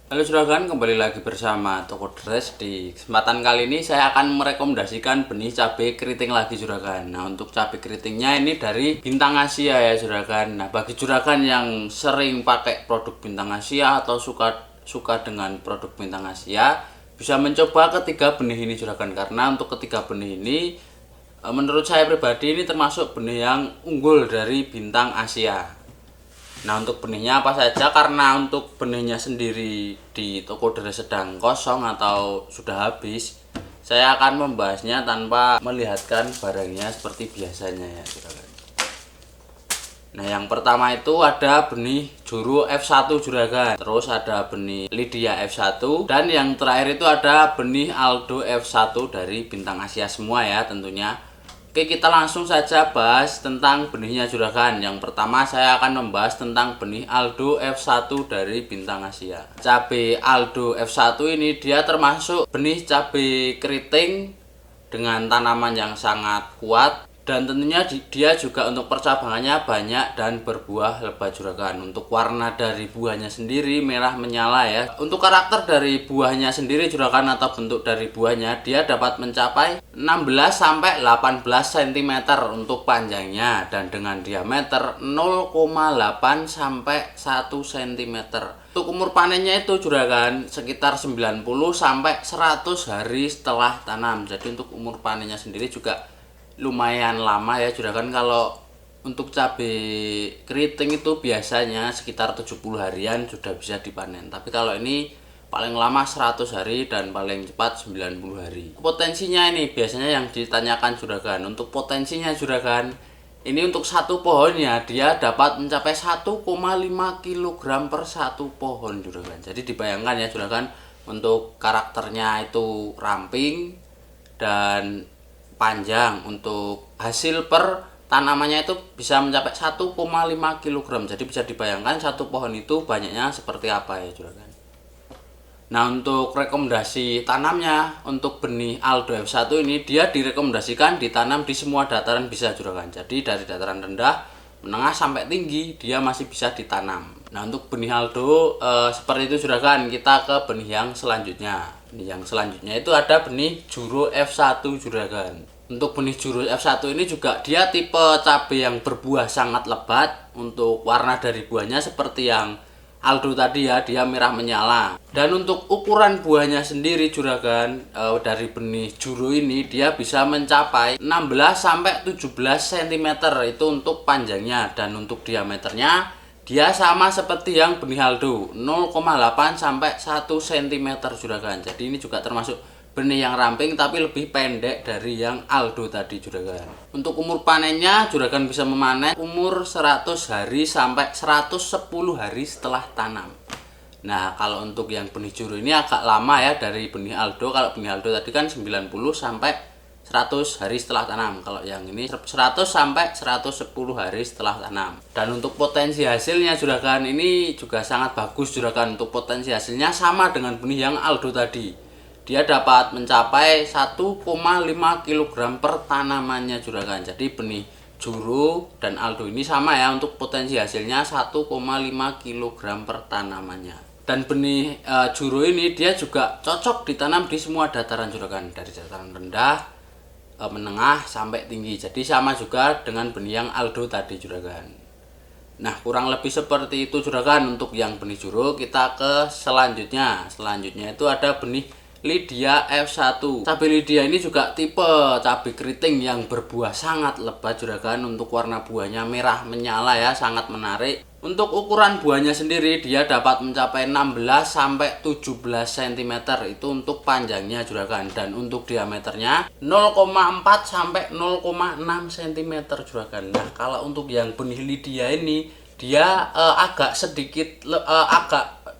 Halo juragan, kembali lagi bersama Toko Dress. Di kesempatan kali ini saya akan merekomendasikan benih cabai keriting lagi juragan. Nah, untuk cabai keritingnya ini dari Bintang Asia ya juragan. Nah, bagi juragan yang sering pakai produk Bintang Asia atau suka dengan produk Bintang Asia, bisa mencoba ketiga benih ini juragan, karena untuk ketiga benih ini menurut saya pribadi ini termasuk benih yang unggul dari Bintang Asia. Nah, untuk benihnya apa saja, karena untuk benihnya sendiri di toko dress sedang kosong atau sudah habis, saya akan membahasnya tanpa melihatkan barangnya seperti biasanya ya juragan. Nah, yang pertama itu ada benih Juru F1 juragan, terus ada benih Lydia F1, dan yang terakhir itu ada benih Aldo F1 dari Bintang Asia semua ya tentunya. Oke, kita langsung saja bahas tentang benihnya juragan. Yang pertama saya akan membahas tentang benih Aldo F1 dari Bintang Asia. Cabai Aldo F1 ini dia termasuk benih cabai keriting dengan tanaman yang sangat kuat, dan tentunya dia juga untuk percabangannya banyak dan berbuah lebat juragan. Untuk warna dari buahnya sendiri merah menyala ya. Untuk karakter dari buahnya sendiri juragan atau bentuk dari buahnya, dia dapat mencapai 16 sampai 18 cm untuk panjangnya, dan dengan diameter 0,8 sampai 1 cm. Untuk umur panennya itu juragan sekitar 90 sampai 100 hari setelah tanam. Jadi untuk umur panennya sendiri juga lumayan lama ya juragan. Kalau untuk cabai keriting itu biasanya sekitar 70 harian sudah bisa dipanen, tapi kalau ini paling lama 100 hari dan paling cepat 90 hari. Potensinya ini biasanya yang ditanyakan juragan. Untuk potensinya juragan, ini untuk satu pohonnya dia dapat mencapai 1,5 kg per satu pohon juragan. Jadi dibayangkan ya juragan, untuk karakternya itu ramping dan panjang. Untuk hasil per tanamannya itu bisa mencapai 1,5 kg. Jadi bisa dibayangkan satu pohon itu banyaknya seperti apa ya juragan. Nah, untuk rekomendasi tanamnya untuk benih Aldo F1 ini, dia direkomendasikan ditanam di semua dataran bisa juragan. Jadi dari dataran rendah, menengah sampai tinggi dia masih bisa ditanam. Nah, untuk benih Aldo seperti itu juragan. Kita ke benih yang selanjutnya. Yang selanjutnya itu ada benih Juru F1 juragan. Untuk benih Juru F1 ini juga dia tipe cabai yang berbuah sangat lebat. Untuk warna dari buahnya seperti yang Aldo tadi ya, dia merah menyala. Dan untuk ukuran buahnya sendiri juragan, dari benih Juru ini dia bisa mencapai 16 sampai 17 cm itu untuk panjangnya, dan untuk diameternya dia sama seperti yang benih Aldo, 0,8 sampai 1 cm juragan. Jadi ini juga termasuk benih yang ramping tapi lebih pendek dari yang Aldo tadi juragan. Untuk umur panennya juragan bisa memanen umur 100 hari sampai 110 hari setelah tanam. Nah, kalau untuk yang benih Juru ini agak lama ya dari benih Aldo. Kalau benih Aldo tadi kan 90 sampai 100 hari setelah tanam. Kalau yang ini 100 sampai 110 hari setelah tanam. Dan untuk potensi hasilnya juragan, ini juga sangat bagus juragan. Untuk potensi hasilnya sama dengan benih yang Aldo tadi. Dia dapat mencapai 1,5 kg per tanamannya juragan. Jadi benih Juru dan Aldo ini sama ya, untuk potensi hasilnya 1,5 kg per tanamannya. Dan benih Juru ini dia juga cocok ditanam di semua dataran juragan, dari dataran rendah, menengah sampai tinggi. Jadi sama juga dengan benih yang Aldo tadi juragan. Nah, kurang lebih seperti itu juragan untuk yang benih Juru. Kita ke selanjutnya. Selanjutnya itu ada benih Lydia F1. Cabai Lydia ini juga tipe cabai keriting yang berbuah sangat lebat juragan. Untuk warna buahnya merah menyala ya, sangat menarik. Untuk ukuran buahnya sendiri dia dapat mencapai 16 sampai 17 cm itu untuk panjangnya juragan, dan untuk diameternya 0,4 sampai 0,6 cm juragan. Nah, kalau untuk yang benih Lydia ini dia agak sedikit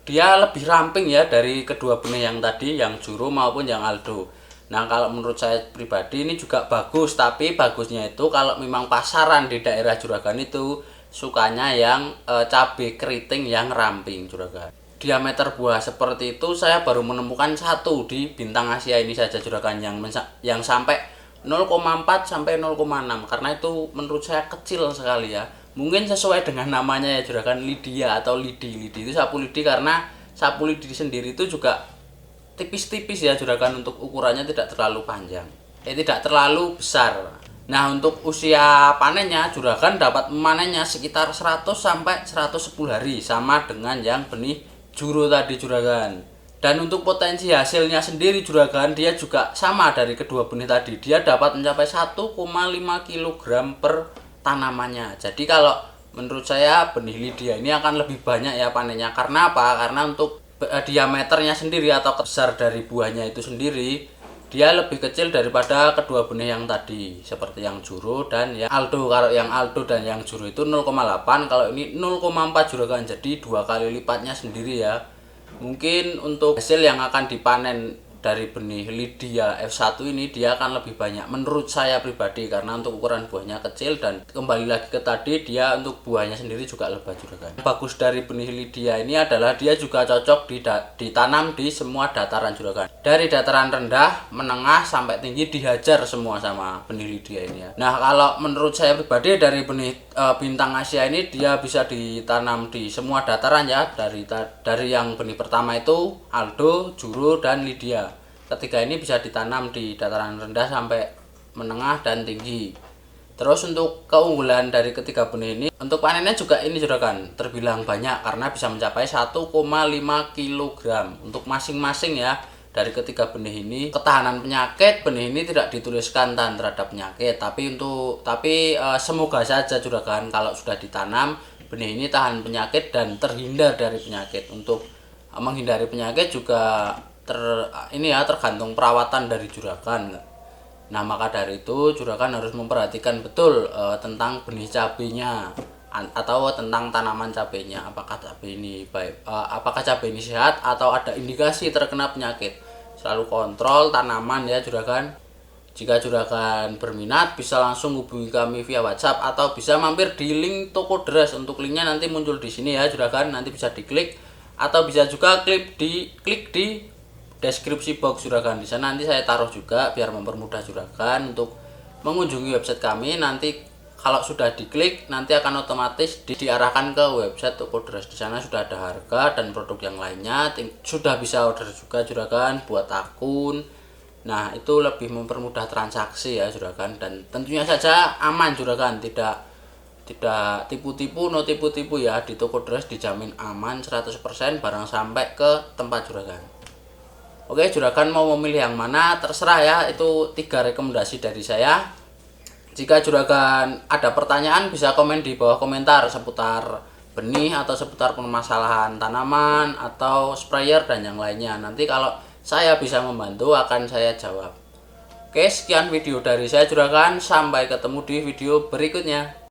dia lebih ramping ya dari kedua benih yang tadi, yang Juru maupun yang Aldo. Nah, kalau menurut saya pribadi ini juga bagus, tapi bagusnya itu kalau memang pasaran di daerah juragan itu sukanya yang cabai keriting yang ramping juragan. Diameter buah seperti itu saya baru menemukan satu di Bintang Asia ini saja juragan, yang sampai 0,4 sampai 0,6, karena itu menurut saya kecil sekali ya. Mungkin sesuai dengan namanya ya juragan, Lydia atau lidi. Lidi itu sapu lidi karena sapu lidi sendiri itu juga tipis-tipis ya juragan, untuk ukurannya tidak terlalu panjang, tidak terlalu besar. Nah, untuk usia panennya juragan dapat memanennya sekitar 100 sampai 110 hari, sama dengan yang benih juru tadi juragan. Dan untuk potensi hasilnya sendiri juragan, dia juga sama dari kedua benih tadi, dia dapat mencapai 1,5 kg per tanamannya. Jadi kalau menurut saya benih Lydia ini akan lebih banyak ya panennya. Karena apa? Karena untuk diameternya sendiri atau besar dari buahnya itu sendiri, dia lebih kecil daripada kedua benih yang tadi, seperti yang juru dan yang Aldo. Kalau yang Aldo dan yang juru itu 0,8, kalau ini 0,4 juragan, jadi 2 kali lipatnya sendiri ya. Mungkin untuk hasil yang akan dipanen dari benih Lydia F1 ini dia akan lebih banyak menurut saya pribadi, karena untuk ukuran buahnya kecil dan kembali lagi ke tadi, dia untuk buahnya sendiri juga lebat juragan. Bagus dari benih Lydia ini adalah dia juga cocok ditanam di semua dataran juragan, dari dataran rendah, menengah sampai tinggi dihajar semua sama benih Lydia ini ya. Nah, kalau menurut saya pribadi dari benih Bintang Asia ini dia bisa ditanam di semua dataran ya, dari yang benih pertama itu Aldo, Juru, dan Lydia. Ketiga ini bisa ditanam di dataran rendah sampai menengah dan tinggi. Terus untuk keunggulan dari ketiga benih ini, untuk panennya juga ini juragan terbilang banyak karena bisa mencapai 1,5 kg untuk masing-masing ya. Dari ketiga benih ini, ketahanan penyakit benih ini tidak dituliskan tahan terhadap penyakit, tapi semoga saja juragan kalau sudah ditanam benih ini tahan penyakit dan terhindar dari penyakit. Untuk menghindari penyakit juga tergantung perawatan dari juragan. Nah, maka dari itu juragan harus memperhatikan betul tentang benih cabenya atau tentang tanaman cabenya, apakah cabai ini sehat atau ada indikasi terkena penyakit. Selalu kontrol tanaman ya juragan. Jika juragan berminat bisa langsung hubungi kami via WhatsApp atau bisa mampir di link toko dress. Untuk linknya nanti muncul di sini ya juragan, nanti bisa diklik atau bisa juga klik di deskripsi box juragan. Di sana nanti saya taruh juga biar mempermudah juragan untuk mengunjungi website kami. Nanti kalau sudah diklik nanti akan otomatis diarahkan ke website toko dress. Di sana sudah ada harga dan produk yang lainnya. Sudah bisa order juga juragan, buat akun. Nah, itu lebih mempermudah transaksi ya juragan, dan tentunya saja aman juragan, tidak tipu-tipu, no tipu-tipu ya. Di toko dress dijamin aman 100%, barang sampai ke tempat juragan. Oke juragan, mau memilih yang mana terserah ya, itu 3 rekomendasi dari saya. Jika juragan ada pertanyaan bisa komen di bawah komentar seputar benih atau seputar permasalahan tanaman atau sprayer dan yang lainnya. Nanti kalau saya bisa membantu akan saya jawab. Oke, sekian video dari saya juragan, sampai ketemu di video berikutnya.